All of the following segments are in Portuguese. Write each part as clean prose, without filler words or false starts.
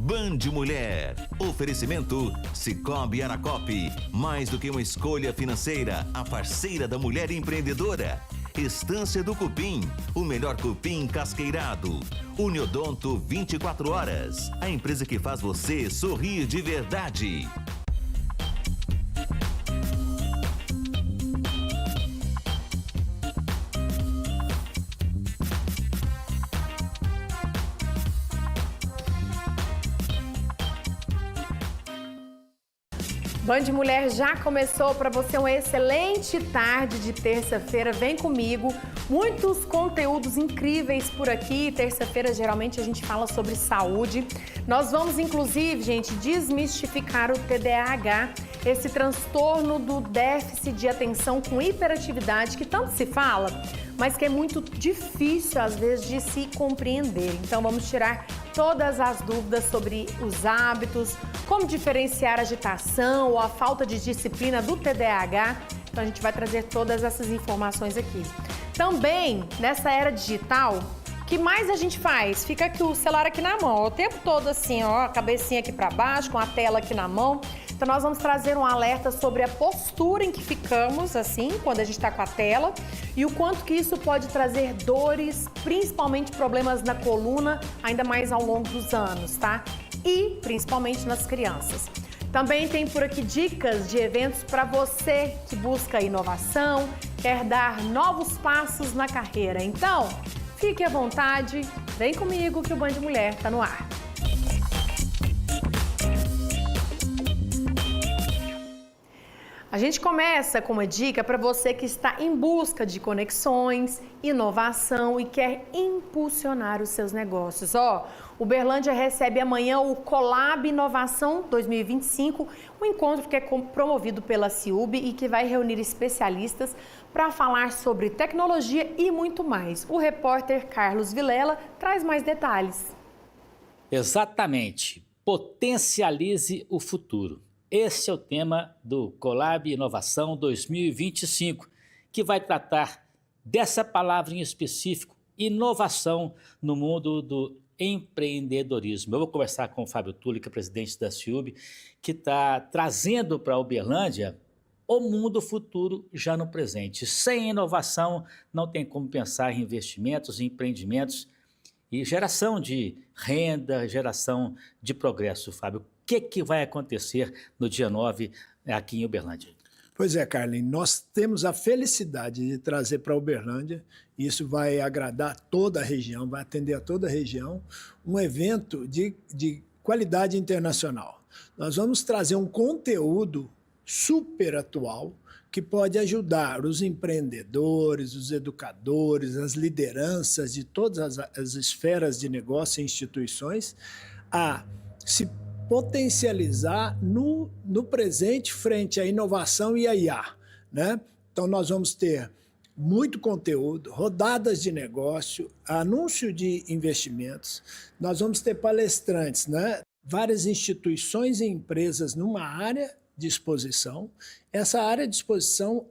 Band Mulher. Oferecimento Sicoob Aracop. Mais do que uma escolha financeira, a parceira da mulher empreendedora. Estância do Cupim, o melhor cupim casqueirado. Uniodonto 24 horas, a empresa que faz você sorrir de verdade. Band Mulher já começou para você uma excelente tarde de terça-feira. Vem comigo, muitos conteúdos incríveis por aqui. Terça-feira geralmente a gente fala sobre saúde. Nós vamos inclusive, gente, desmistificar o TDAH, esse transtorno do déficit de atenção com hiperatividade que tanto se fala, mas que é muito difícil às vezes de se compreender. Então vamos tirar todas as dúvidas sobre os hábitos, como diferenciar a agitação ou a falta de disciplina do TDAH. Então a gente vai trazer todas essas informações aqui. Também, nessa era digital, o que mais a gente faz? Fica aqui o celular aqui na mão, o tempo todo assim, ó, a cabecinha aqui para baixo, com a tela aqui na mão. Então nós vamos trazer um alerta sobre a postura em que ficamos, assim, quando a gente está com a tela, e o quanto que isso pode trazer dores, principalmente problemas na coluna, ainda mais ao longo dos anos, tá? E principalmente nas crianças. Também tem por aqui dicas de eventos para você que busca inovação, quer dar novos passos na carreira. Então, fique à vontade, vem comigo que o Band Mulher está no ar. A gente começa com uma dica para você que está em busca de conexões, inovação e quer impulsionar os seus negócios. O Uberlândia recebe amanhã o Colab Inovação 2025, um encontro que é promovido pela CIUB e que vai reunir especialistas para falar sobre tecnologia e muito mais. O repórter Carlos Vilela traz mais detalhes. Exatamente. Potencialize o futuro. Esse é o tema do Colab Inovação 2025, que vai tratar dessa palavra em específico, inovação no mundo do empreendedorismo. Eu vou conversar com o Fábio Tulli, que é presidente da CIUB, que está trazendo para a Uberlândia o mundo futuro já no presente. Sem inovação, não tem como pensar em investimentos, em empreendimentos e geração de renda, geração de progresso, Fábio. O que vai acontecer no dia 9 aqui em Uberlândia? Pois é, Carlinhos, nós temos a felicidade de trazer para Uberlândia, e isso vai agradar toda a região, vai atender a toda a região, um evento de qualidade internacional. Nós vamos trazer um conteúdo super atual que pode ajudar os empreendedores, os educadores, as lideranças de todas as esferas de negócio e instituições a se potencializar no presente frente à inovação e à IA, né? Então nós vamos ter muito conteúdo, rodadas de negócio, anúncio de investimentos, nós vamos ter palestrantes, né? Várias instituições e empresas numa área de exposição. Essa área de exposição,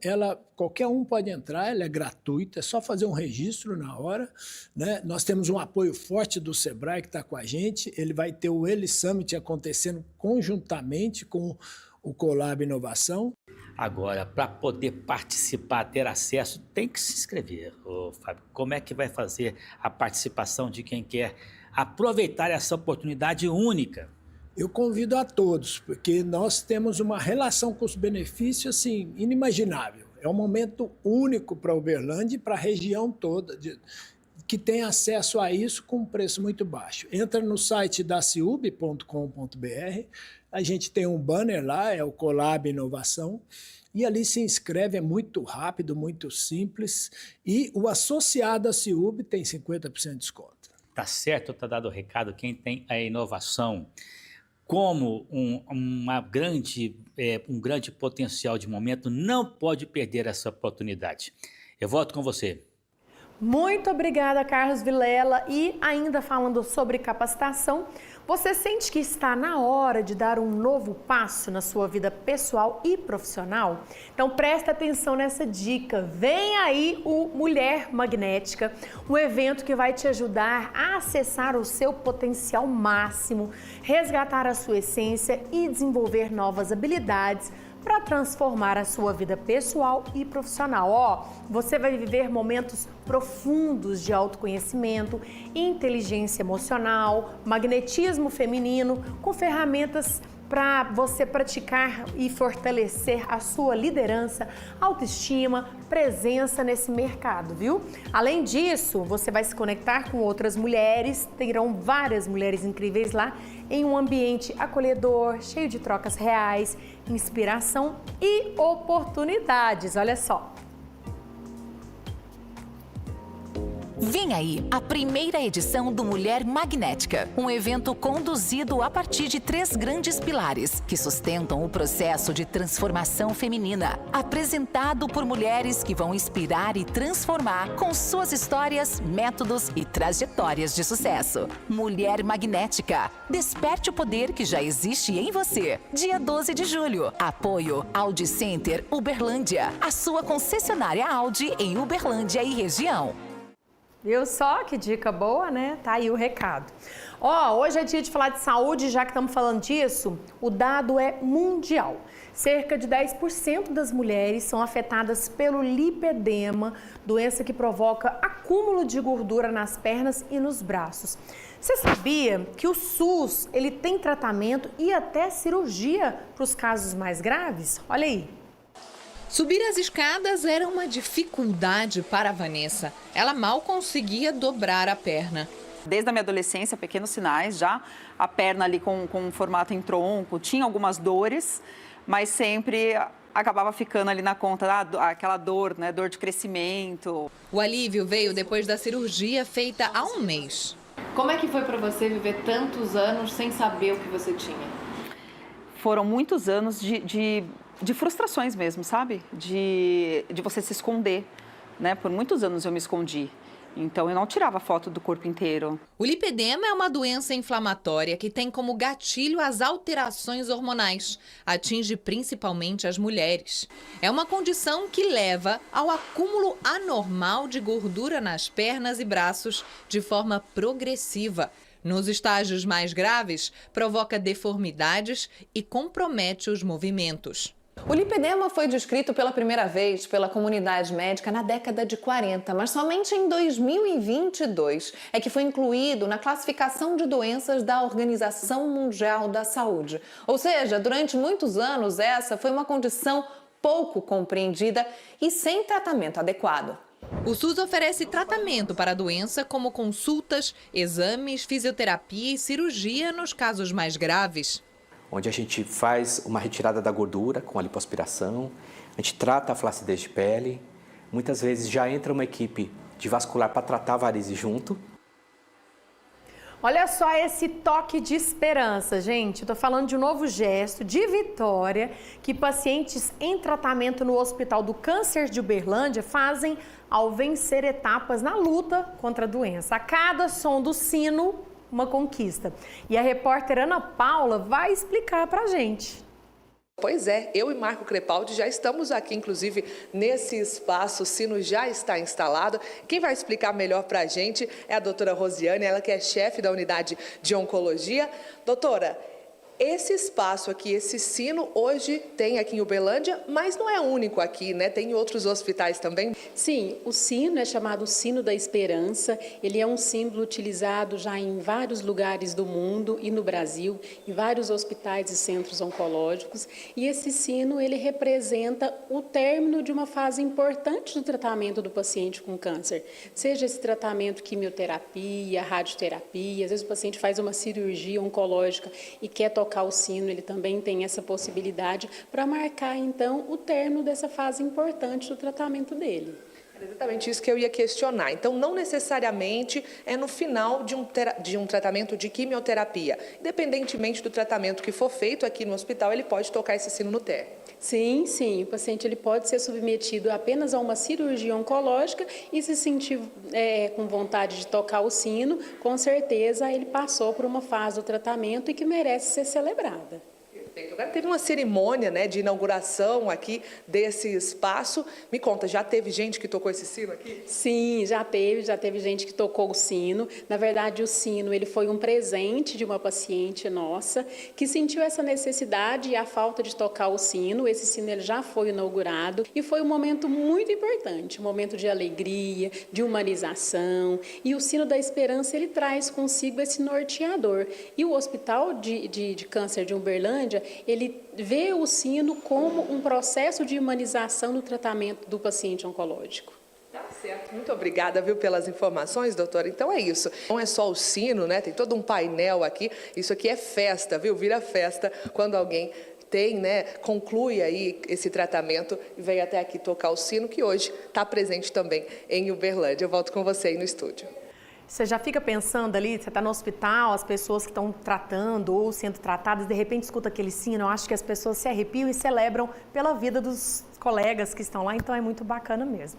qualquer um pode entrar, ela é gratuita, é só fazer um registro na hora, né? Nós temos um apoio forte do Sebrae que está com a gente, ele vai ter o Eli Summit acontecendo conjuntamente com o Colab Inovação. Agora, para poder participar, ter acesso, tem que se inscrever, Fábio. Como é que vai fazer a participação de quem quer aproveitar essa oportunidade única? Eu convido a todos, porque nós temos uma relação custo-benefício assim, inimaginável. É um momento único para Uberlândia e para a região toda, que tem acesso a isso com um preço muito baixo. Entra no site da ciub.com.br, a gente tem um banner lá, é o Colab Inovação, e ali se inscreve, é muito rápido, muito simples, e o associado à CIUB tem 50% de desconto. Tá certo, tá dado o recado, quem tem a inovação como um grande potencial de momento, não pode perder essa oportunidade. Eu volto com você. Muito obrigada, Carlos Vilela. E ainda falando sobre capacitação, você sente que está na hora de dar um novo passo na sua vida pessoal e profissional? Então presta atenção nessa dica. Vem aí o Mulher Magnética, um evento que vai te ajudar a acessar o seu potencial máximo, resgatar a sua essência e desenvolver novas habilidades para transformar a sua vida pessoal e profissional. Você vai viver momentos profundos de autoconhecimento, inteligência emocional, magnetismo feminino, com ferramentas para você praticar e fortalecer a sua liderança, autoestima, presença nesse mercado, viu? Além disso, você vai se conectar com outras mulheres, terão várias mulheres incríveis lá, em um ambiente acolhedor, cheio de trocas reais, inspiração e oportunidades. Olha só. Vem aí a primeira edição do Mulher Magnética, um evento conduzido a partir de 3 grandes pilares que sustentam o processo de transformação feminina, apresentado por mulheres que vão inspirar e transformar com suas histórias, métodos e trajetórias de sucesso. Mulher Magnética, desperte o poder que já existe em você. Dia 12 de julho, apoio Audi Center Uberlândia, a sua concessionária Audi em Uberlândia e região. Viu só que dica boa, né? Tá aí o recado. Hoje é dia de falar de saúde, já que estamos falando disso, o dado é mundial. Cerca de 10% das mulheres são afetadas pelo lipedema, doença que provoca acúmulo de gordura nas pernas e nos braços. Você sabia que o SUS, ele tem tratamento e até cirurgia para os casos mais graves? Olha aí. Subir as escadas era uma dificuldade para a Vanessa. Ela mal conseguia dobrar a perna. Desde a minha adolescência, pequenos sinais já, a perna ali com formato em tronco, tinha algumas dores, mas sempre acabava ficando ali na conta, aquela dor, né, dor de crescimento. O alívio veio depois da cirurgia feita há um mês. Como é que foi para você viver tantos anos sem saber o que você tinha? Foram muitos anos de frustrações mesmo, sabe? De você se esconder, né? Por muitos anos eu me escondi. Então, eu não tirava foto do corpo inteiro. O lipedema é uma doença inflamatória que tem como gatilho as alterações hormonais. Atinge principalmente as mulheres. É uma condição que leva ao acúmulo anormal de gordura nas pernas e braços de forma progressiva. Nos estágios mais graves, provoca deformidades e compromete os movimentos. O lipedema foi descrito pela primeira vez pela comunidade médica na década de 40, mas somente em 2022 é que foi incluído na classificação de doenças da Organização Mundial da Saúde. Ou seja, durante muitos anos essa foi uma condição pouco compreendida e sem tratamento adequado. O SUS oferece tratamento para a doença, como consultas, exames, fisioterapia e cirurgia nos casos mais graves. Onde a gente faz uma retirada da gordura com a lipoaspiração, a gente trata a flacidez de pele, muitas vezes já entra uma equipe de vascular para tratar a varize junto. Olha só esse toque de esperança, gente. Estou falando de um novo gesto de vitória que pacientes em tratamento no Hospital do Câncer de Uberlândia fazem ao vencer etapas na luta contra a doença. A cada som do sino, uma conquista. E a repórter Ana Paula vai explicar pra gente. Pois é, eu e Marco Crepaldi já estamos aqui, inclusive, nesse espaço, o sino já está instalado. Quem vai explicar melhor para a gente é a doutora Rosiane, ela que é chefe da unidade de oncologia. Doutora, esse espaço aqui, esse sino, hoje tem aqui em Uberlândia, mas não é único aqui, né? Tem em outros hospitais também? Sim, o sino é chamado Sino da Esperança. Ele é um símbolo utilizado já em vários lugares do mundo e no Brasil, em vários hospitais e centros oncológicos. E esse sino, ele representa o término de uma fase importante do tratamento do paciente com câncer. Seja esse tratamento quimioterapia, radioterapia, às vezes o paciente faz uma cirurgia oncológica e quer tocar o sino, ele também tem essa possibilidade para marcar, então, o término dessa fase importante do tratamento dele. Exatamente isso que eu ia questionar. Então, não necessariamente é no final de um tratamento de quimioterapia. Independentemente do tratamento que for feito aqui no hospital, ele pode tocar esse sino no térreo. Sim, sim. O paciente ele pode ser submetido apenas a uma cirurgia oncológica e se sentir com vontade de tocar o sino, com certeza ele passou por uma fase do tratamento e que merece ser celebrada. Agora teve uma cerimônia, né, de inauguração aqui desse espaço. Me conta, já teve gente que tocou esse sino aqui? Sim, já teve gente que tocou o sino. Na verdade, o sino ele foi um presente de uma paciente nossa que sentiu essa necessidade e a falta de tocar o sino. Esse sino ele já foi inaugurado e foi um momento muito importante, um momento de alegria, de humanização. E o sino da esperança ele traz consigo esse norteador. E o Hospital de Câncer de Uberlândia ele vê o sino como um processo de humanização do tratamento do paciente oncológico. Tá certo. Muito obrigada, viu, pelas informações, doutora. Então é isso. Não é só o sino, né? Tem todo um painel aqui. Isso aqui é festa, viu? Vira festa quando alguém tem, né, conclui aí esse tratamento e veio até aqui tocar o sino, que hoje está presente também em Uberlândia. Eu volto com você aí no estúdio. Você já fica pensando ali, você está no hospital, as pessoas que estão tratando ou sendo tratadas, de repente escuta aquele sino, eu acho que as pessoas se arrepiam e celebram pela vida dos colegas que estão lá, então é muito bacana mesmo.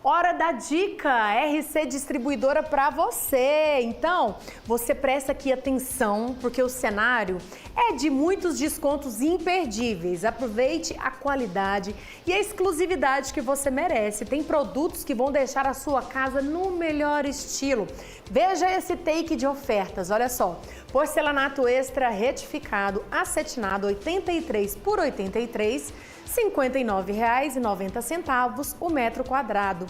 Hora da dica, RC Distribuidora para você. Então, você presta aqui atenção, porque o cenário é de muitos descontos imperdíveis. Aproveite a qualidade e a exclusividade que você merece. Tem produtos que vão deixar a sua casa no melhor estilo. Veja esse take de ofertas, olha só. Porcelanato extra retificado, acetinado 83 por 83, R$ 59,90 o metro quadrado.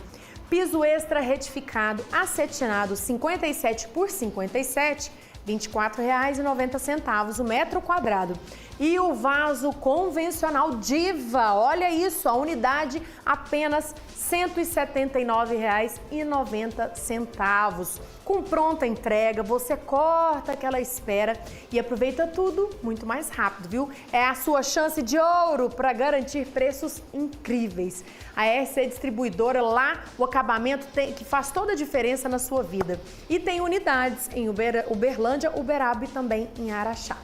Piso extra retificado, acetinado 57 por 57, R$ 24,90 o metro quadrado. E o vaso convencional Diva, olha isso, a unidade apenas R$ 179,90. Com pronta entrega, você corta aquela espera e aproveita tudo muito mais rápido, viu? É a sua chance de ouro para garantir preços incríveis. A RC Distribuidora, lá o acabamento que faz toda a diferença na sua vida. E tem unidades em Uberlândia, Uberaba e também em Araxá.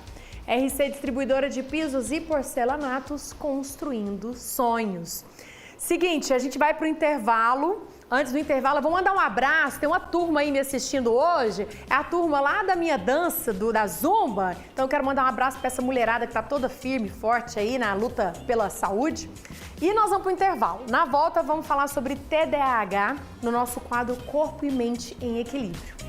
RC Distribuidora de pisos e porcelanatos, construindo sonhos. Seguinte, a gente vai para o intervalo. Antes do intervalo, eu vou mandar um abraço. Tem uma turma aí me assistindo hoje. É a turma lá da minha dança, da Zumba. Então eu quero mandar um abraço para essa mulherada que está toda firme e forte aí na luta pela saúde. E nós vamos para o intervalo. Na volta, vamos falar sobre TDAH no nosso quadro Corpo e Mente em Equilíbrio.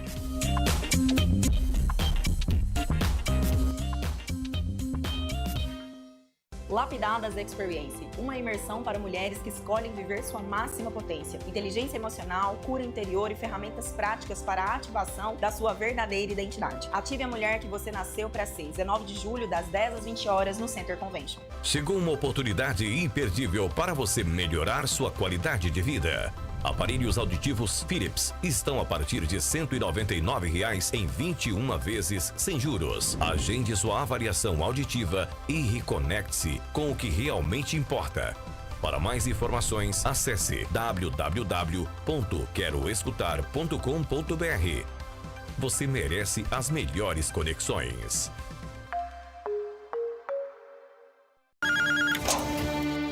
Lapidadas Experience, uma imersão para mulheres que escolhem viver sua máxima potência. Inteligência emocional, cura interior e ferramentas práticas para a ativação da sua verdadeira identidade. Ative a mulher que você nasceu para ser. 19 de julho, das 10 às 20 horas, no Center Convention. Chegou uma oportunidade imperdível para você melhorar sua qualidade de vida. Aparelhos auditivos Philips estão a partir de R$ 199,00 em 21 vezes sem juros. Agende sua avaliação auditiva e reconecte-se com o que realmente importa. Para mais informações, acesse www.queroescutar.com.br. Você merece as melhores conexões.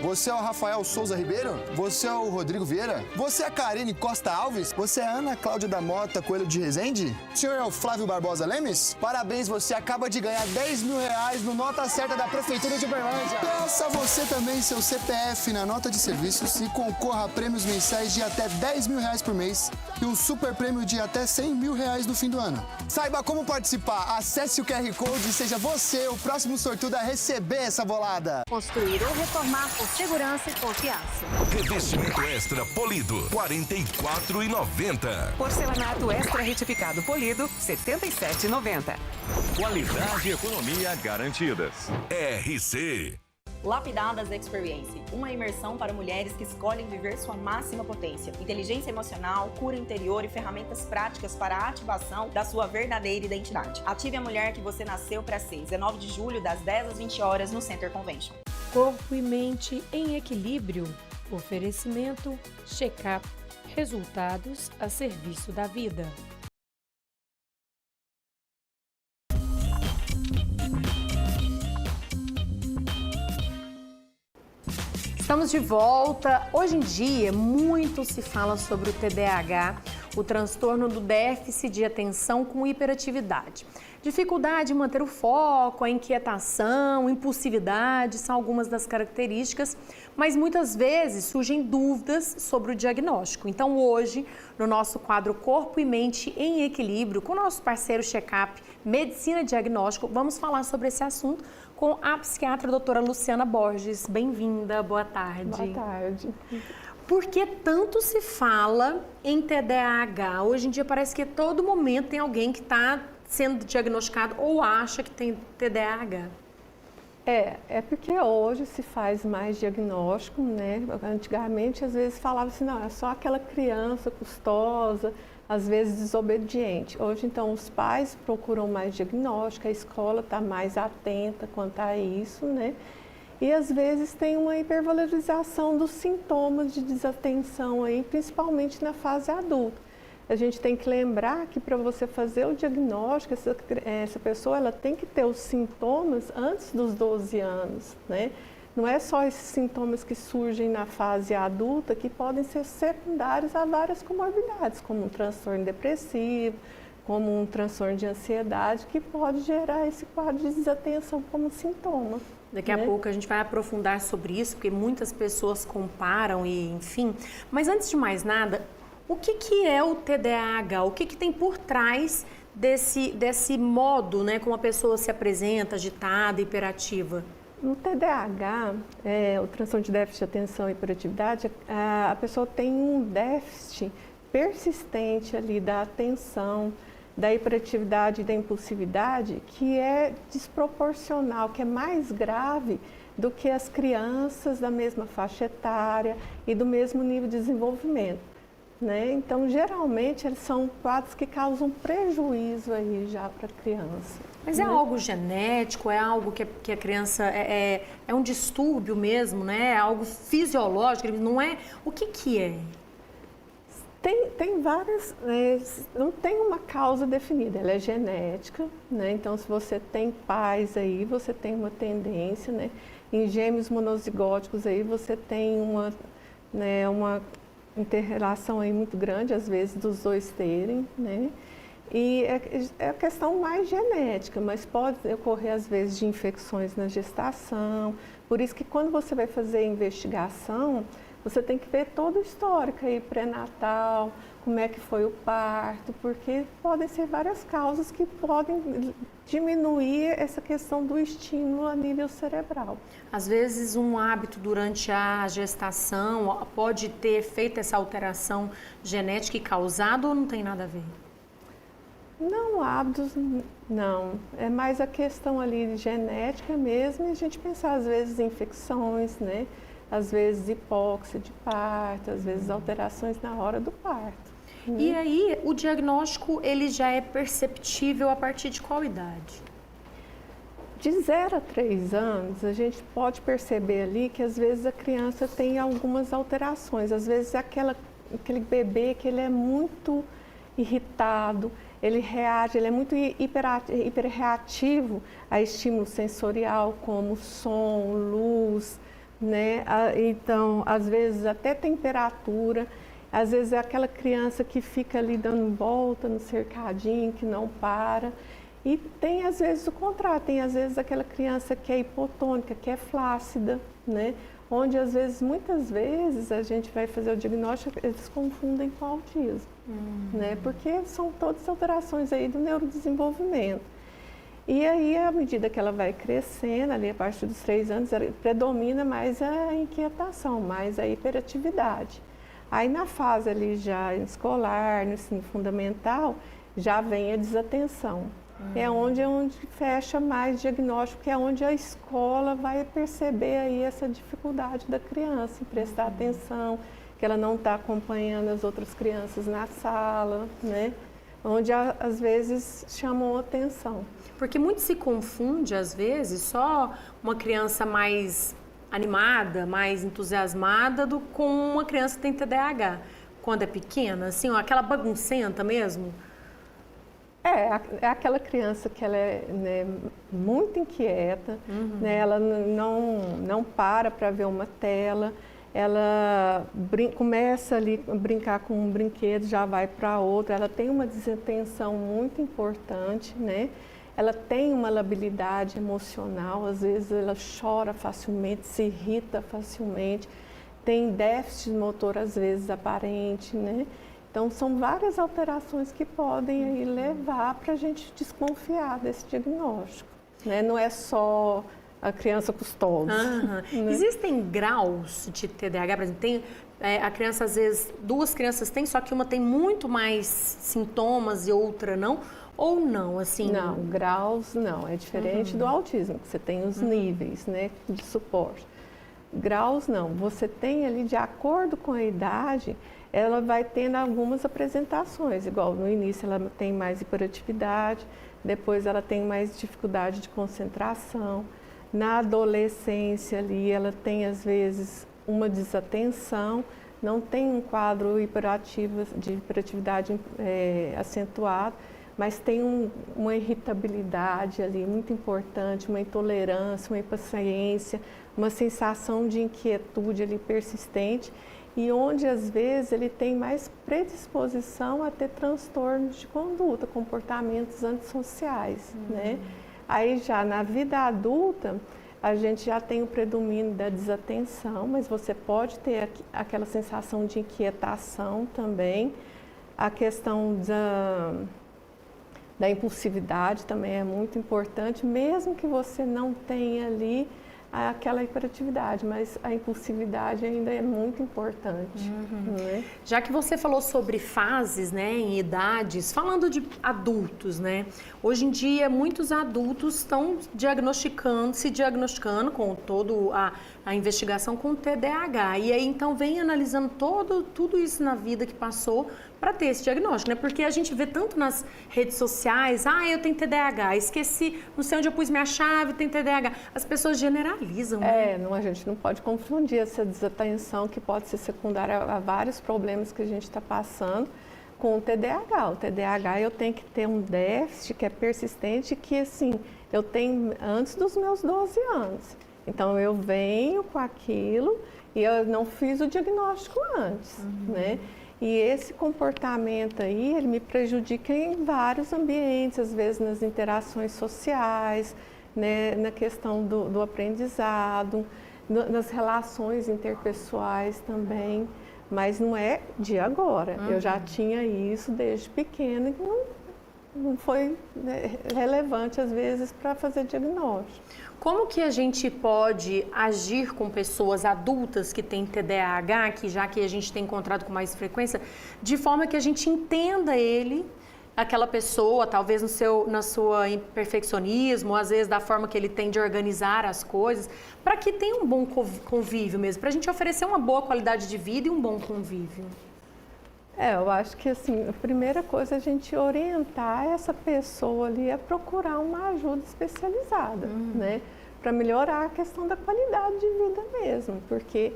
Você é o Rafael Souza Ribeiro? Você é o Rodrigo Vieira? Você é a Karine Costa Alves? Você é a Ana Cláudia da Mota Coelho de Rezende? O senhor é o Flávio Barbosa Lemes? Parabéns, você acaba de ganhar R$10.000 no Nota Certa da Prefeitura de Uberlândia. Peça você também seu CPF na nota de serviços e concorra a prêmios mensais de até R$10.000 por mês e um super prêmio de até R$100.000 no fim do ano. Saiba como participar, acesse o QR Code e seja você o próximo sortudo a receber essa bolada. Construir ou reformar com segurança e confiança. Revestimento extra polido, R$ 44,90. Porcelanato extra retificado polido, R$ 77,90. Qualidade e economia garantidas. RC. Lapidadas Experience, uma imersão para mulheres que escolhem viver sua máxima potência. Inteligência emocional, cura interior e ferramentas práticas para a ativação da sua verdadeira identidade. Ative a mulher que você nasceu para ser. 19 de julho, das 10 às 20 horas, no Center Convention. Corpo e mente em equilíbrio. Oferecimento Checkup. Resultados a serviço da vida. Estamos de volta. Hoje em dia, muito se fala sobre o TDAH, o transtorno do déficit de atenção com hiperatividade. Dificuldade em manter o foco, a inquietação, impulsividade são algumas das características, mas muitas vezes surgem dúvidas sobre o diagnóstico. Então hoje, no nosso quadro Corpo e Mente em Equilíbrio, com o nosso parceiro Checkup Medicina Diagnóstico, vamos falar sobre esse assunto com a psiquiatra doutora Luciana Borges. Bem-vinda, boa tarde. Boa tarde. Por que tanto se fala em TDAH? Hoje em dia parece que a todo momento tem alguém que está sendo diagnosticado ou acha que tem TDAH. É porque hoje se faz mais diagnóstico, né? Antigamente, às vezes, falava assim, não, é só aquela criança custosa, às vezes desobediente. Hoje, então, os pais procuram mais diagnóstico, a escola está mais atenta quanto a isso, né? E, às vezes, tem uma hipervalorização dos sintomas de desatenção, aí, principalmente na fase adulta. A gente tem que lembrar que para você fazer o diagnóstico, essa pessoa ela tem que ter os sintomas antes dos 12 anos, né? Não é só esses sintomas que surgem na fase adulta que podem ser secundários a várias comorbidades, como um transtorno depressivo, como um transtorno de ansiedade, que pode gerar esse quadro de desatenção como sintoma. Daqui a pouco a gente vai aprofundar sobre isso, porque muitas pessoas comparam e enfim. Mas antes de mais nada, o que é o TDAH? O que tem por trás desse modo, né, como a pessoa se apresenta, agitada, hiperativa? No TDAH, o transtorno de déficit de atenção e hiperatividade, a pessoa tem um déficit persistente ali da atenção, da hiperatividade e da impulsividade, que é desproporcional, que é mais grave do que as crianças da mesma faixa etária e do mesmo nível de desenvolvimento. Né? Então, geralmente, eles são quadros que causam prejuízo aí já para a criança. Mas é algo genético? É algo que a criança... É um distúrbio mesmo, né? É algo fisiológico? Não é? O que é? Tem várias... não tem uma causa definida. Ela é genética, né? Então, se você tem pais aí, você tem uma tendência, né? Em gêmeos monozigóticos aí, você tem uma inter-relação aí muito grande, às vezes, dos dois terem, né? E é a questão mais genética, mas pode ocorrer, às vezes, de infecções na gestação. Por isso que quando você vai fazer a investigação, você tem que ver todo o histórico aí, pré-natal, como é que foi o parto, porque podem ser várias causas que podem diminuir essa questão do estímulo a nível cerebral. Às vezes um hábito durante a gestação pode ter feito essa alteração genética e causado ou não tem nada a ver? Não, hábitos não. É mais a questão ali genética mesmo e a gente pensar às vezes em infecções, né? Às vezes hipóxia de parto, às vezes alterações na hora do parto. E aí, o diagnóstico, ele já é perceptível a partir de qual idade? De 0 a 3 anos, a gente pode perceber ali que às vezes a criança tem algumas alterações. Às vezes é aquele bebê que ele é muito irritado, ele reage, ele é muito hiperreativo a estímulo sensorial como som, luz, né? Então, às vezes até temperatura. Às vezes é aquela criança que fica ali dando volta no cercadinho, que não para. E tem às vezes o contrário, tem às vezes aquela criança que é hipotônica, que é flácida, né? Onde às vezes, muitas vezes, a gente vai fazer o diagnóstico, eles confundem com autismo, né? Porque são todas alterações aí do neurodesenvolvimento. E aí, à medida que ela vai crescendo, ali a partir dos 3 anos, predomina mais a inquietação, mais a hiperatividade. Aí na fase ali já escolar, no ensino fundamental, já vem a desatenção. É onde fecha mais diagnóstico, que é onde a escola vai perceber aí essa dificuldade da criança em prestar atenção, que ela não está acompanhando as outras crianças na sala, né? Onde às vezes chamam atenção. Porque muito se confunde, às vezes, só uma criança mais animada, mais entusiasmada com uma criança que tem TDAH, quando é pequena, assim, aquela baguncenta mesmo? É aquela criança que ela é, né, muito inquieta, né, ela não para ver uma tela, ela começa ali a brincar com um brinquedo, já vai para outro, ela tem uma desatenção muito importante, né? Ela tem uma labilidade emocional, às vezes ela chora facilmente, se irrita facilmente, tem déficit motor às vezes aparente, né? Então, são várias alterações que podem aí levar para a gente desconfiar desse diagnóstico, né? Não é só a criança custosa. Né? Existem graus de TDAH, por exemplo, tem a criança, às vezes, 2 crianças têm, só que uma tem muito mais sintomas e outra não, ou não, assim? Não, graus não, é diferente do autismo, que você tem os níveis, né, de suporte. Graus não, você tem ali, de acordo com a idade, ela vai tendo algumas apresentações, igual no início ela tem mais hiperatividade, depois ela tem mais dificuldade de concentração. Na adolescência ali, ela tem às vezes uma desatenção, não tem um quadro de hiperatividade acentuado, mas tem uma irritabilidade ali muito importante, uma intolerância, uma impaciência, uma sensação de inquietude ali persistente, e onde às vezes ele tem mais predisposição a ter transtornos de conduta, comportamentos antissociais, né? Aí já na vida adulta, a gente já tem o predomínio da desatenção, mas você pode ter aquela sensação de inquietação também. A questão da impulsividade também é muito importante, mesmo que você não tenha ali aquela hiperatividade, mas a impulsividade ainda é muito importante. Né? Já que você falou sobre fases, né, em idades, falando de adultos, né? Hoje em dia, muitos adultos estão se diagnosticando com toda a investigação com TDAH. E aí, então, vem analisando tudo isso na vida que passou para ter esse diagnóstico, né? Porque a gente vê tanto nas redes sociais, eu tenho TDAH, esqueci, não sei onde eu pus minha chave, tem TDAH. As pessoas generalizam, né? A gente não pode confundir essa desatenção, que pode ser secundária a vários problemas que a gente está passando, com o TDAH. O TDAH eu tenho que ter um déficit que é persistente, que assim, eu tenho antes dos meus 12 anos. Então eu venho com aquilo e eu não fiz o diagnóstico antes, né? E esse comportamento aí, ele me prejudica em vários ambientes, às vezes nas interações sociais, né, na questão do aprendizado, nas relações interpessoais também, mas não é de agora. Eu já tinha isso desde pequena e não foi relevante, às vezes, para fazer diagnóstico. Como que a gente pode agir com pessoas adultas que têm TDAH, já que a gente tem encontrado com mais frequência, de forma que a gente entenda aquela pessoa, talvez no seu perfeccionismo, às vezes da forma que ele tem de organizar as coisas, para que tenha um bom convívio mesmo, para a gente oferecer uma boa qualidade de vida e um bom convívio? Eu acho que assim, a primeira coisa é a gente orientar essa pessoa ali a procurar uma ajuda especializada, né? Para melhorar a questão da qualidade de vida mesmo, porque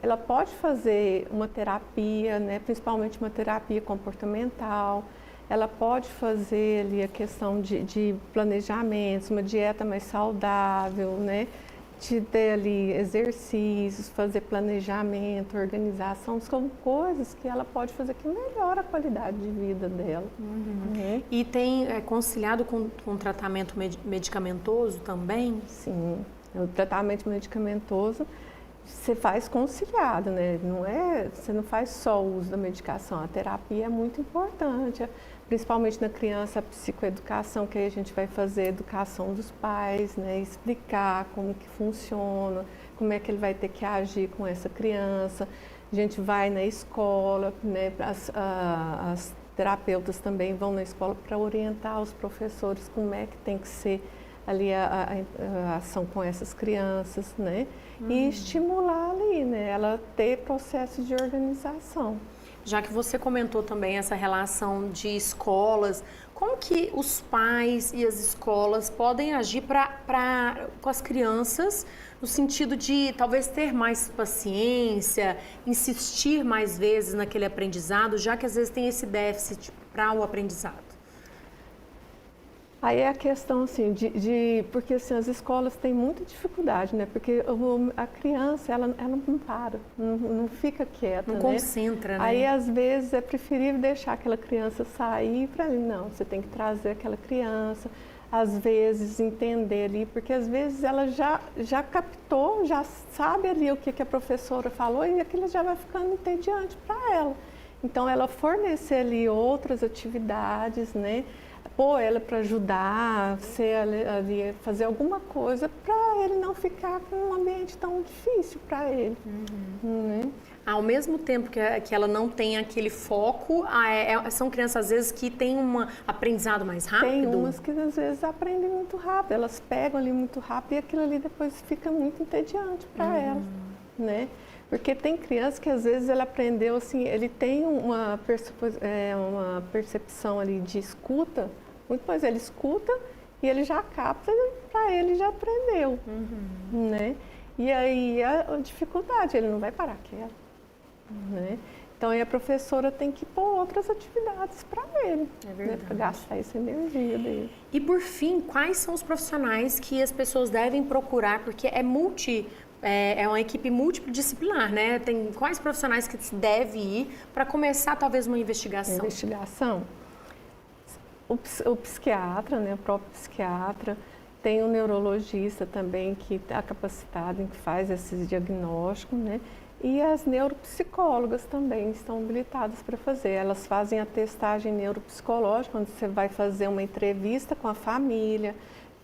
ela pode fazer uma terapia, né? Principalmente uma terapia comportamental, ela pode fazer ali a questão de planejamentos, uma dieta mais saudável, né? De ter ali exercícios, fazer planejamento, organização, são coisas que ela pode fazer que melhora a qualidade de vida dela. E tem conciliado com tratamento medicamentoso também? Sim, o tratamento medicamentoso você faz conciliado, né? Você não faz só o uso da medicação, a terapia é muito importante. Principalmente na criança, a psicoeducação, que aí a gente vai fazer educação dos pais, né? Explicar como que funciona, como é que ele vai ter que agir com essa criança. A gente vai na escola, né? As terapeutas também vão na escola para orientar os professores como é que tem que ser ali a ação com essas crianças, né? E estimular ali, né? Ela ter processos de organização. já que você comentou também essa relação de escolas, como que os pais e as escolas podem agir com as crianças, no sentido de talvez ter mais paciência, insistir mais vezes naquele aprendizado, já que às vezes tem esse déficit para o aprendizado? Aí é a questão, assim, porque assim, as escolas têm muita dificuldade, né? Porque a criança, ela não para, não fica quieta, não né? Concentra, né? Aí, às vezes, é preferível deixar aquela criança sair para ali. Não, você tem que trazer aquela criança, às vezes, entender ali, porque às vezes ela já captou, já sabe ali o que a professora falou e aquilo já vai ficando entediante para ela. Então, ela fornecer ali outras atividades, né? Pôr ela para ajudar, ali, fazer alguma coisa para ele não ficar com um ambiente tão difícil para ele. Né? Ao mesmo tempo que ela não tem aquele foco, são crianças às vezes que têm um aprendizado mais rápido? Tem umas que às vezes aprendem muito rápido, elas pegam ali muito rápido e aquilo ali depois fica muito entediante para elas, né? Porque tem criança que às vezes ele aprendeu assim, ele tem uma percepção ali de escuta, muito mais ele escuta e ele já capta, para ele já aprendeu, né? E aí a dificuldade, ele não vai parar quieto, né? Então aí a professora tem que pôr outras atividades para ele, né? Para gastar essa energia dele. E por fim, quais são os profissionais que as pessoas devem procurar? Porque é uma equipe multidisciplinar, né? Tem quais profissionais que se deve ir para começar talvez uma investigação? Investigação? O psiquiatra, né? O próprio psiquiatra. Tem o neurologista também que está capacitado em que faz esses diagnósticos, né? E as neuropsicólogas também estão habilitadas para fazer. Elas fazem a testagem neuropsicológica, onde você vai fazer uma entrevista com a família,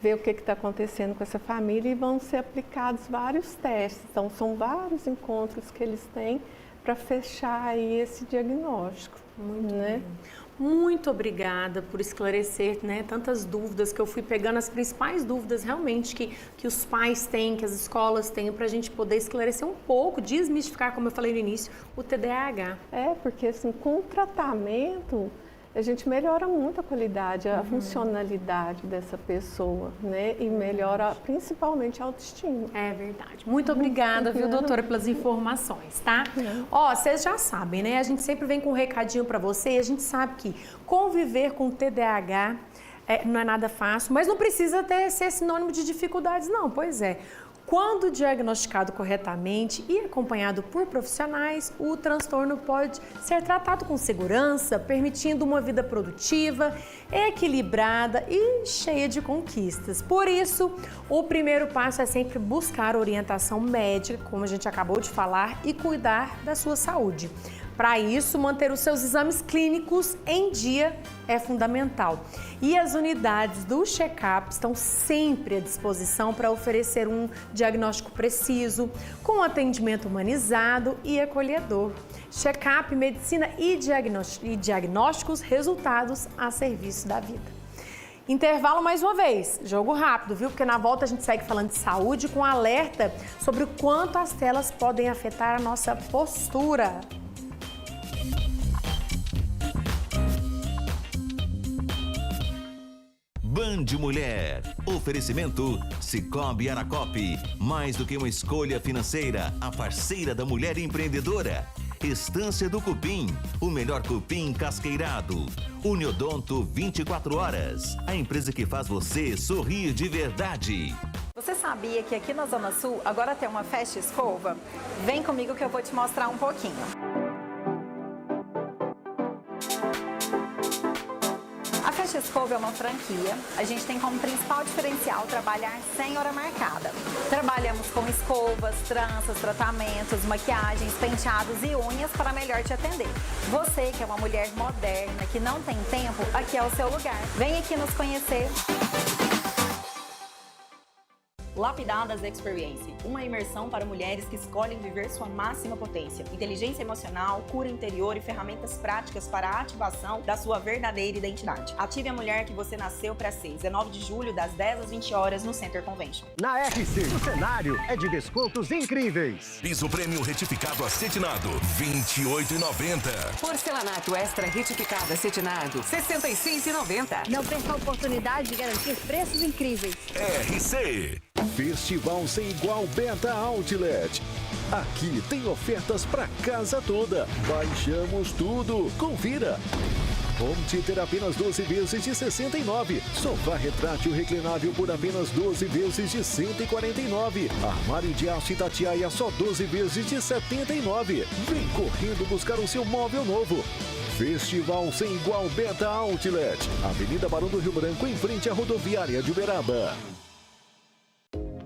ver o que está acontecendo com essa família e vão ser aplicados vários testes. Então, são vários encontros que eles têm para fechar aí esse diagnóstico. Muito né? bem. Muito obrigada por esclarecer, né, tantas dúvidas que eu fui pegando, as principais dúvidas realmente que os pais têm, que as escolas têm, para a gente poder esclarecer um pouco, desmistificar, como eu falei no início, o TDAH. Porque assim, com o tratamento, a gente melhora muito a qualidade, a funcionalidade dessa pessoa, né? E melhora principalmente a autoestima. É verdade. Muito obrigada, viu, doutora, pelas informações, tá? Ó, vocês já sabem, né? A gente sempre vem com um recadinho para você e a gente sabe que conviver com TDAH não é nada fácil, mas não precisa ser sinônimo de dificuldades, não. Pois é. Quando diagnosticado corretamente e acompanhado por profissionais, o transtorno pode ser tratado com segurança, permitindo uma vida produtiva, equilibrada e cheia de conquistas. Por isso, o primeiro passo é sempre buscar orientação médica, como a gente acabou de falar, e cuidar da sua saúde. Para isso, manter os seus exames clínicos em dia é fundamental. E as unidades do check-up estão sempre à disposição para oferecer um diagnóstico preciso, com atendimento humanizado e acolhedor. Check-up, medicina e diagnósticos, resultados a serviço da vida. Intervalo mais uma vez, jogo rápido, viu? Porque na volta a gente segue falando de saúde com alerta sobre o quanto as telas podem afetar a nossa postura. Band Mulher. Oferecimento Sicoob Aracop. Mais do que uma escolha financeira, a parceira da mulher empreendedora. Estância do Cupim, o melhor cupim casqueirado. Uniodonto 24 horas, a empresa que faz você sorrir de verdade. Você sabia que aqui na Zona Sul agora tem uma Festa Escova? Vem comigo que eu vou te mostrar um pouquinho. A Festa Escova é uma franquia. A gente tem como principal diferencial trabalhar sem hora marcada. Trabalhamos com escovas, tranças, tratamentos, maquiagens, penteados e unhas para melhor te atender. Você que é uma mulher moderna, que não tem tempo, aqui é o seu lugar. Vem aqui nos conhecer. Lapidadas Experience, uma imersão para mulheres que escolhem viver sua máxima potência. Inteligência emocional, cura interior e ferramentas práticas para a ativação da sua verdadeira identidade. Ative a mulher que você nasceu para ser. 19 de julho, das 10 às 20 horas, no Center Convention. Na RC, o cenário é de descontos incríveis. Piso prêmio retificado acetinado, R$ 28,90. Porcelanato extra retificado acetinado, R$ 66,90. Não perca a oportunidade de garantir preços incríveis. RC. Festival Sem Igual Beta Outlet. Aqui tem ofertas para casa toda. Baixamos tudo. Confira. Home theater apenas 12 vezes de R$ 69. Sofá retrátil reclinável por apenas 12 vezes de R$ 149. Armário de aço Itatiaia só 12 vezes de R$ 79. Vem correndo buscar o seu móvel novo. Festival Sem Igual Beta Outlet. Avenida Barão do Rio Branco, em frente à rodoviária de Uberaba.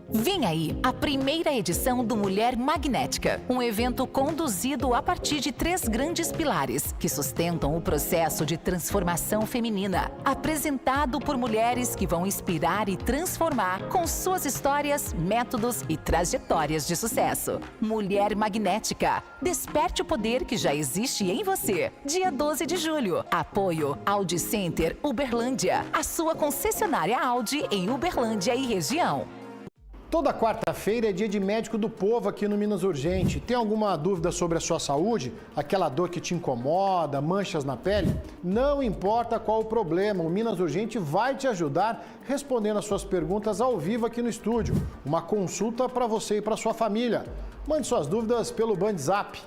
Vem aí a primeira edição do Mulher Magnética, um evento conduzido a partir de 3 grandes pilares que sustentam o processo de transformação feminina, apresentado por mulheres que vão inspirar e transformar com suas histórias, métodos e trajetórias de sucesso. Mulher Magnética, desperte o poder que já existe em você. Dia 12 de julho, apoio Audi Center Uberlândia, a sua concessionária Audi em Uberlândia e região. Toda quarta-feira é dia de médico do povo aqui no Minas Urgente. Tem alguma dúvida sobre a sua saúde? Aquela dor que te incomoda, manchas na pele? Não importa qual o problema, o Minas Urgente vai te ajudar respondendo as suas perguntas ao vivo aqui no estúdio. Uma consulta para você e para sua família. Mande suas dúvidas pelo BandZap.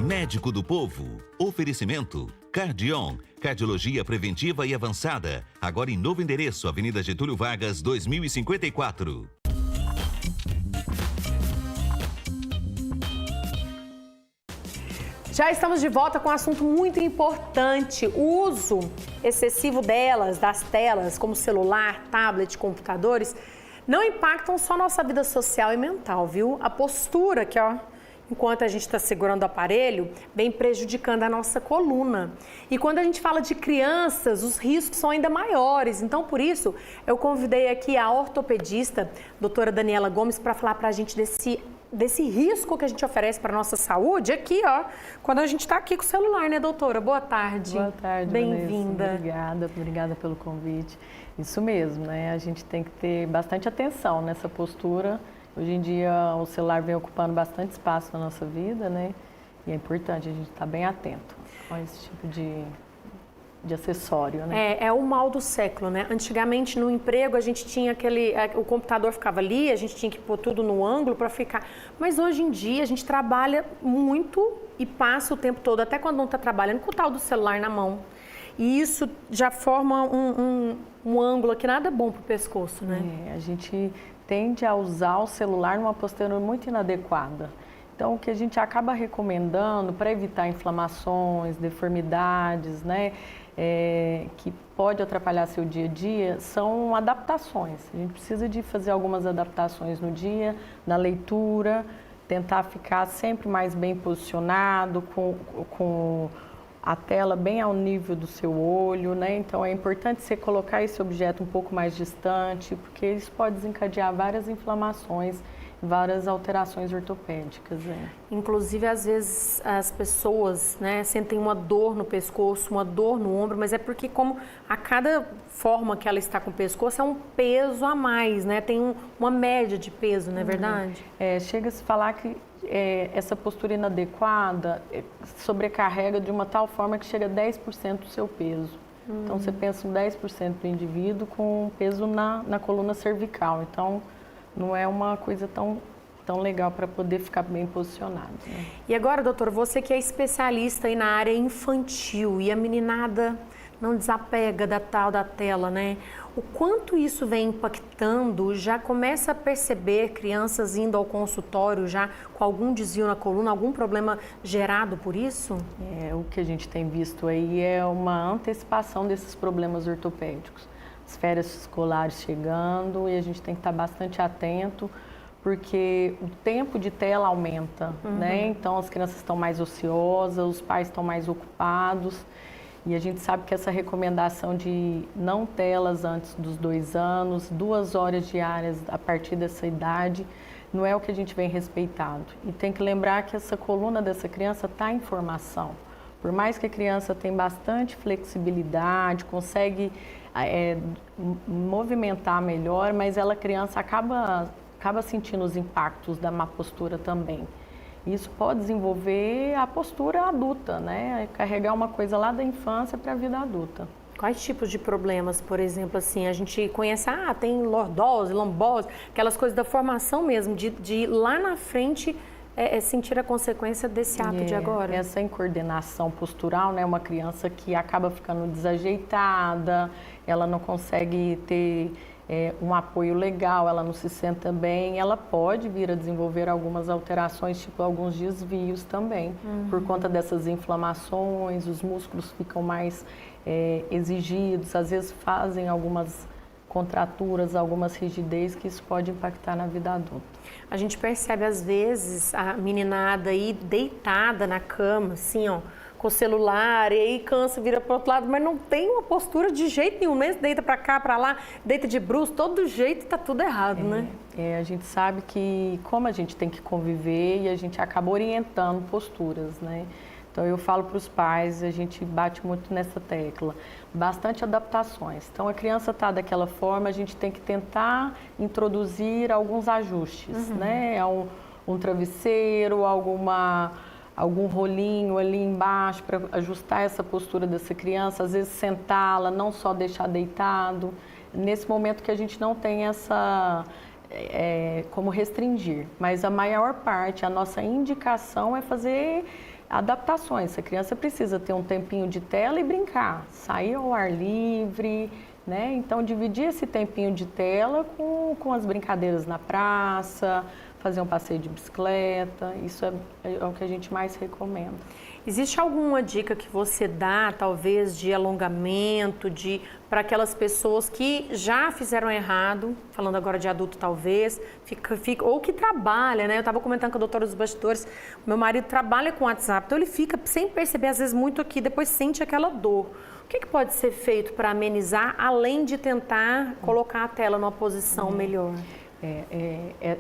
Médico do Povo. Oferecimento. Cardion. Cardiologia preventiva e avançada. Agora em novo endereço, Avenida Getúlio Vargas, 2054. Já estamos de volta com um assunto muito importante, o uso excessivo das telas, como celular, tablet, computadores, não impactam só nossa vida social e mental, viu? A postura que, enquanto a gente está segurando o aparelho, vem prejudicando a nossa coluna. E quando a gente fala de crianças, os riscos são ainda maiores. Então, por isso, eu convidei aqui a ortopedista, doutora Daniela Gomes, para falar para a gente desse risco que a gente oferece para a nossa saúde aqui, quando a gente está aqui com o celular, né, doutora? Boa tarde. Boa tarde, bem-vinda. Obrigada pelo convite. Isso mesmo, né? A gente tem que ter bastante atenção nessa postura. Hoje em dia o celular vem ocupando bastante espaço na nossa vida, né? E é importante a gente estar bem atento a esse tipo de acessório, né? É o mal do século, né? Antigamente no emprego a gente tinha o computador ficava ali, a gente tinha que pôr tudo no ângulo para ficar. Mas hoje em dia a gente trabalha muito e passa o tempo todo, até quando não está trabalhando, com o tal do celular na mão. E isso já forma um ângulo que nada bom para o pescoço, né? A gente tende a usar o celular numa postura muito inadequada. Então, o que a gente acaba recomendando para evitar inflamações, deformidades, né, que pode atrapalhar seu dia a dia, são adaptações. A gente precisa de fazer algumas adaptações no dia, na leitura, tentar ficar sempre mais bem posicionado, com a tela bem ao nível do seu olho, né? Então é importante você colocar esse objeto um pouco mais distante, porque isso pode desencadear várias inflamações, várias alterações ortopédicas. Inclusive, às vezes, as pessoas, né, sentem uma dor no pescoço, uma dor no ombro, mas é porque como a cada forma que ela está com o pescoço é um peso a mais, né? Tem uma média de peso, não é verdade? Chega a se falar que essa postura inadequada sobrecarrega de uma tal forma que chega a 10% do seu peso. Então, você pensa em 10% do indivíduo com peso na coluna cervical. Então, não é uma coisa tão legal para poder ficar bem posicionado. Né? E agora, doutora, você que é especialista aí na área infantil e a meninada não desapega da tela, né? O quanto isso vem impactando, já começa a perceber crianças indo ao consultório já com algum desvio na coluna, algum problema gerado por isso? O que a gente tem visto aí é uma antecipação desses problemas ortopédicos. As férias escolares chegando e a gente tem que estar bastante atento, porque o tempo de tela aumenta, né? Então as crianças estão mais ociosas, os pais estão mais ocupados E a gente sabe que essa recomendação de não telas antes dos 2 anos, 2 horas diárias a partir dessa idade, não é o que a gente vem respeitado. E tem que lembrar que essa coluna dessa criança está em formação. Por mais que a criança tenha bastante flexibilidade, consegue movimentar melhor, mas a criança acaba sentindo os impactos da má postura também. Isso pode desenvolver a postura adulta, né? Carregar uma coisa lá da infância para a vida adulta. Quais tipos de problemas, por exemplo, assim, a gente conhece, tem lordose, lombose, aquelas coisas da formação mesmo, de lá na frente sentir a consequência desse ato de agora? Essa incoordenação postural, né? Uma criança que acaba ficando desajeitada, ela não consegue ter um apoio legal, ela não se senta bem, ela pode vir a desenvolver algumas alterações, tipo alguns desvios também, por conta dessas inflamações, os músculos ficam mais exigidos, às vezes fazem algumas contraturas, algumas rigidez que isso pode impactar na vida adulta. A gente percebe às vezes a meninada aí deitada na cama, assim, ó, com o celular, e aí cansa, vira para o outro lado, mas não tem uma postura de jeito nenhum, mesmo deita para cá, para lá, deita de bruços, todo jeito está tudo errado, né? A gente sabe que como a gente tem que conviver e a gente acaba orientando posturas, né? Então eu falo para os pais, a gente bate muito nessa tecla, bastante adaptações. Então a criança está daquela forma, a gente tem que tentar introduzir alguns ajustes, né? Um travesseiro, algum rolinho ali embaixo para ajustar essa postura dessa criança, às vezes sentá-la, não só deixar deitado. Nesse momento que a gente não tem como restringir, mas a maior parte, a nossa indicação é fazer adaptações. A criança precisa ter um tempinho de tela e brincar, sair ao ar livre, né? Então dividir esse tempinho de tela com as brincadeiras na praça, fazer um passeio de bicicleta, isso é o que a gente mais recomenda. Existe alguma dica que você dá, talvez, de alongamento, para aquelas pessoas que já fizeram errado, falando agora de adulto talvez, ou que trabalha, né? Eu estava comentando com a doutora dos bastidores, meu marido trabalha com WhatsApp, então ele fica sem perceber, às vezes, muito aqui, depois sente aquela dor. O que pode ser feito para amenizar, além de tentar colocar a tela numa posição melhor?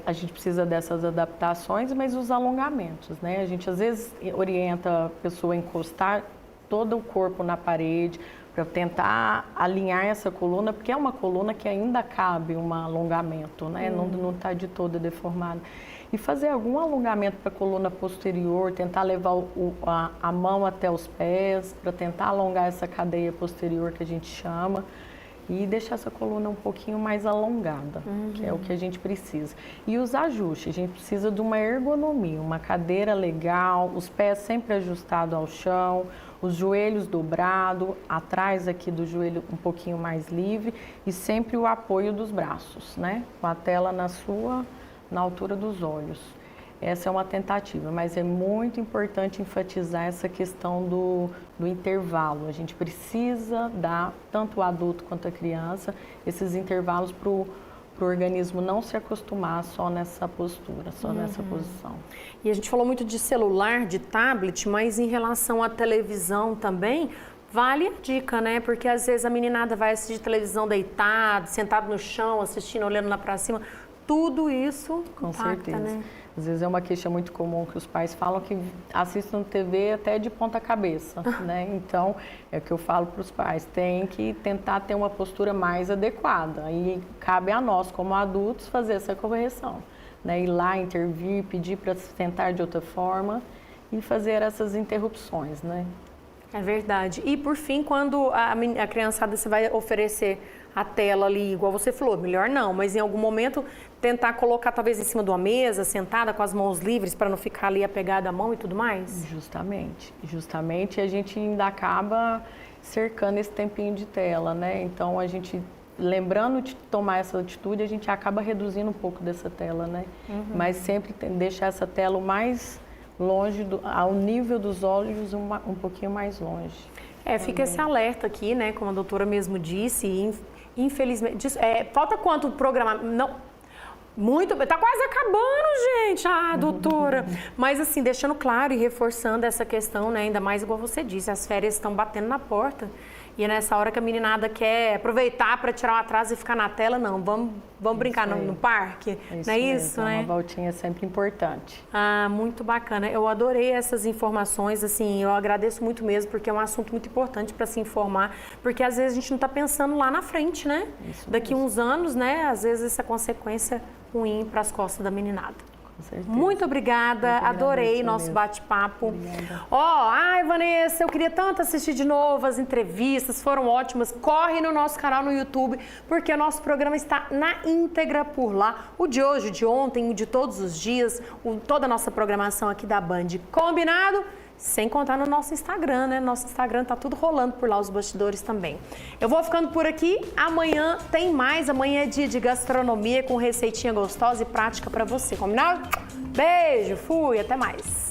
A gente precisa dessas adaptações, mas os alongamentos, né? A gente às vezes orienta a pessoa a encostar todo o corpo na parede para tentar alinhar essa coluna, porque é uma coluna que ainda cabe um alongamento, né? Não está de toda deformada. E fazer algum alongamento para a coluna posterior, tentar levar a mão até os pés, para tentar alongar essa cadeia posterior que a gente chama. E deixar essa coluna um pouquinho mais alongada, que é o que a gente precisa. E os ajustes, a gente precisa de uma ergonomia, uma cadeira legal, os pés sempre ajustados ao chão, os joelhos dobrados, atrás aqui do joelho um pouquinho mais livre e sempre o apoio dos braços, né? Com a tela na altura dos olhos. Essa é uma tentativa, mas é muito importante enfatizar essa questão do intervalo. A gente precisa dar, tanto o adulto quanto a criança, esses intervalos para o organismo não se acostumar só nessa postura, só nessa posição. E a gente falou muito de celular, de tablet, mas em relação à televisão também, vale a dica, né? Porque às vezes a meninada vai assistir televisão deitado, sentado no chão, assistindo, olhando lá para cima. Tudo isso com impacta, certeza. Né? Às vezes é uma queixa muito comum que os pais falam que assistem TV até de ponta cabeça, né? Então, é o que eu falo para os pais, tem que tentar ter uma postura mais adequada. E cabe a nós, como adultos, fazer essa correção, né? Ir lá, intervir, pedir para se tentar de outra forma e fazer essas interrupções, né? É verdade. E, por fim, quando a criançada você vai oferecer a tela ali, igual você falou, melhor não, mas em algum momento tentar colocar talvez em cima de uma mesa, sentada com as mãos livres para não ficar ali apegada à mão e tudo mais? Justamente a gente ainda acaba cercando esse tempinho de tela, né? Então a gente, lembrando de tomar essa atitude, a gente acaba reduzindo um pouco dessa tela, né? Mas sempre deixar essa tela o mais longe, ao nível dos olhos, um pouquinho mais longe. Fica esse alerta aqui, né? Como a doutora mesmo disse, infelizmente... falta quanto programar? Muito bem, tá quase acabando, gente, doutora. Mas assim, deixando claro e reforçando essa questão, né, ainda mais igual você disse, as férias estão batendo na porta. E é nessa hora que a meninada quer aproveitar para tirar um atraso e ficar na tela, não. Vamos brincar no parque, não é isso, né? Uma voltinha é sempre importante. Muito bacana. Eu adorei essas informações, assim, eu agradeço muito mesmo, porque é um assunto muito importante para se informar, porque às vezes a gente não está pensando lá na frente, né? Daqui uns anos, né? Às vezes essa consequência ruim para as costas da meninada. Muito obrigada, adorei nosso bate-papo. Vanessa, eu queria tanto assistir de novo as entrevistas, foram ótimas. Corre no nosso canal no YouTube, porque o nosso programa está na íntegra por lá. O de hoje, o de ontem, o de todos os dias, toda a nossa programação aqui da Band. Combinado? Sem contar no nosso Instagram, né? Nosso Instagram tá tudo rolando por lá, os bastidores também. Eu vou ficando por aqui. Amanhã tem mais. Amanhã é dia de gastronomia com receitinha gostosa e prática para você. Combinado? Beijo, fui, até mais.